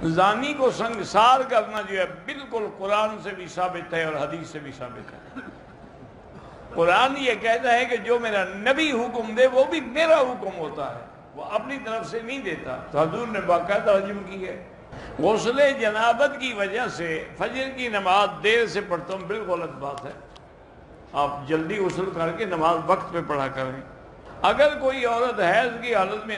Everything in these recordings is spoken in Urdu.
زانی کو سنگسار کرنا جو ہے بالکل قرآن سے بھی ثابت ہے اور حدیث سے بھی ثابت ہے۔ قرآن یہ کہتا ہے کہ جو میرا نبی حکم دے وہ بھی میرا حکم ہوتا ہے، وہ اپنی طرف سے نہیں دیتا۔ تو حضور نے باقاعدہ رجم کی ہے۔ غسل جنابت کی وجہ سے فجر کی نماز دیر سے پڑھتا ہوں، بالکل غلط بات ہے۔ آپ جلدی غسل کر کے نماز وقت پہ پڑھا کریں۔ اگر کوئی عورت حیض کی حالت میں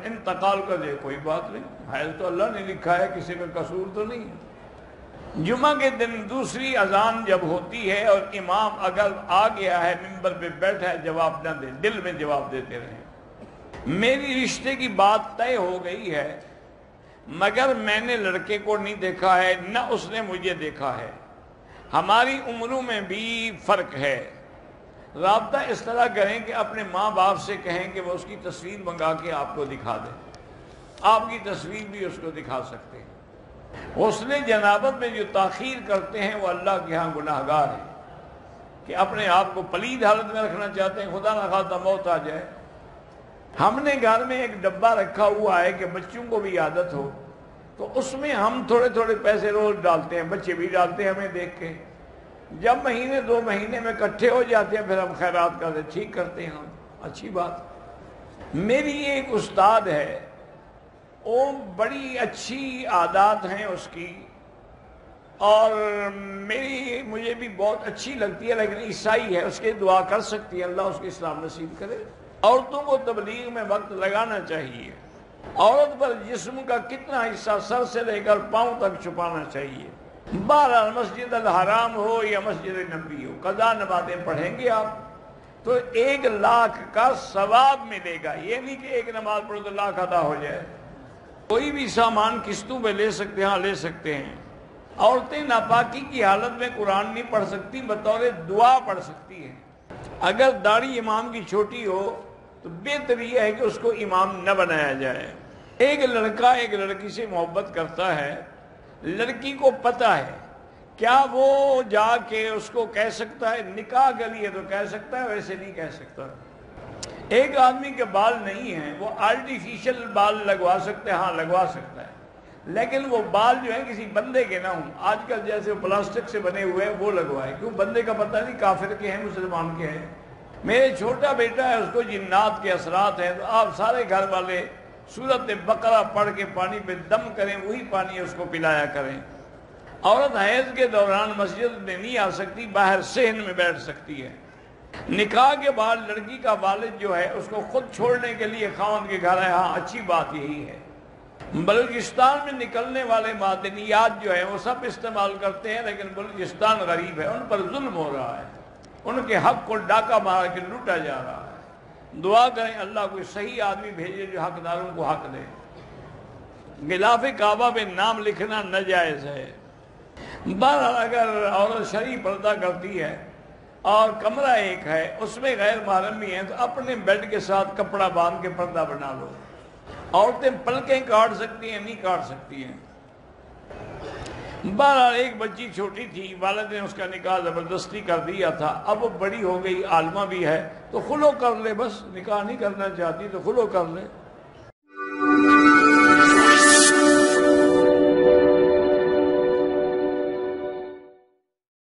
انتقال کر دے کوئی بات نہیں، حیض تو اللہ نے لکھا ہے، کسی کا قصور تو نہیں ہے۔ جمعہ کے دن دوسری اذان جب ہوتی ہے اور امام اگر آ گیا ہے ممبر پہ بیٹھا ہے، جواب نہ دے، دل میں جواب دیتے رہیں۔ میری رشتے کی بات طے ہو گئی ہے مگر میں نے لڑکے کو نہیں دیکھا ہے، نہ اس نے مجھے دیکھا ہے، ہماری عمروں میں بھی فرق ہے۔ رابطہ اس طرح کریں کہ اپنے ماں باپ سے کہیں کہ وہ اس کی تصویر منگا کے آپ کو دکھا دیں، آپ کی تصویر بھی اس کو دکھا سکتے ہیں۔ غسل جنابت میں جو تاخیر کرتے ہیں وہ اللہ کے ہاں گناہگار ہیں، کہ اپنے آپ کو پلید حالت میں رکھنا چاہتے ہیں، خدا نہ خواستہ موت آ جائے۔ ہم نے گھر میں ایک ڈبہ رکھا ہوا ہے کہ بچوں کو بھی عادت ہو، تو اس میں ہم تھوڑے تھوڑے پیسے روز ڈالتے ہیں، بچے بھی ڈالتے ہیں ہمیں دیکھ کے۔ جب مہینے دو مہینے میں اکٹھے ہو جاتے ہیں پھر ہم خیرات کرتے ٹھیک کرتے ہیں ہم، اچھی بات۔ میری ایک استاد ہے، وہ بڑی اچھی عادات ہیں اس کی، اور مجھے بھی بہت اچھی لگتی ہے، لیکن عیسائی ہے، اس کے دعا کر سکتی ہے، اللہ اس کے اسلام نصیب کرے۔ عورتوں کو تبلیغ میں وقت لگانا چاہیے۔ عورت پر جسم کا کتنا حصہ سر سے لے کر پاؤں تک چھپانا چاہیے۔ بہرحال مسجد الحرام ہو یا مسجد نبوی ہو، قضا نمازیں پڑھیں گے آپ تو 1,00,000 کا ثواب ملے گا، یہ نہیں کہ ایک نماز پڑھو تو 1,00,000 ادا ہو جائے۔ کوئی بھی سامان قسطوں پہ لے سکتے ہیں، ہاں لے سکتے ہیں۔ عورتیں ناپاکی کی حالت میں قرآن نہیں پڑھ سکتی، بطور دعا پڑھ سکتی ہیں۔ اگر داڑھی امام کی چھوٹی ہو تو بہتر یہ ہے کہ اس کو امام نہ بنایا جائے۔ ایک لڑکا ایک لڑکی سے محبت کرتا ہے، لڑکی کو پتہ ہے، کیا وہ جا کے اس کو کہہ سکتا ہے؟ نکاح کے لیے تو کہہ سکتا ہے، ویسے نہیں کہہ سکتا۔ ایک آدمی کے بال نہیں ہیں، وہ آرٹیفیشل بال لگوا سکتے ہیں، ہاں لگوا سکتا ہے، لیکن وہ بال جو ہیں کسی بندے کے نہ ہوں، آج کل جیسے پلاسٹک سے بنے ہوئے وہ لگوائے، کیوں؟ بندے کا پتہ نہیں کافر کے ہیں مسلمان کے ہیں۔ میرے چھوٹا بیٹا ہے، اس کو جنات کے اثرات ہیں، تو آپ سارے گھر والے سورۃ بقرہ پڑھ کے پانی پہ دم کریں، وہی پانی اس کو پلایا کریں۔ عورت حیض کے دوران مسجد میں نہیں آ سکتی، باہر صحن میں بیٹھ سکتی ہے۔ نکاح کے بعد لڑکی کا والد جو ہے اس کو خود چھوڑنے کے لیے خاوند کے گھر ہے، ہاں اچھی بات یہی ہے۔ بلوچستان میں نکلنے والے معدنیات جو ہیں وہ سب استعمال کرتے ہیں، لیکن بلوچستان غریب ہے، ان پر ظلم ہو رہا ہے، ان کے حق کو ڈاکہ مار کے لوٹا جا رہا ہے۔ دعا کریں اللہ کوئی صحیح آدمی بھیجے جو حقداروں کو حق دے۔ غلاف کعبہ پہ نام لکھنا ناجائز ہے۔ بہرحال اگر عورت شرعی پردہ کرتی ہے اور کمرہ ایک ہے، اس میں غیر محرم بھی ہیں، تو اپنے بیڈ کے ساتھ کپڑا باندھ کے پردہ بنا لو۔ عورتیں پلکیں کاٹ سکتی ہیں، نہیں کاٹ سکتی ہیں۔ بہرحال ایک بچی چھوٹی تھی، والد نے اس کا نکاح زبردستی کر دیا تھا، اب وہ بڑی ہو گئی، عالمہ بھی ہے، تو خلو کر لے، بس نکاح نہیں کرنا چاہتی تو خلو کر لے۔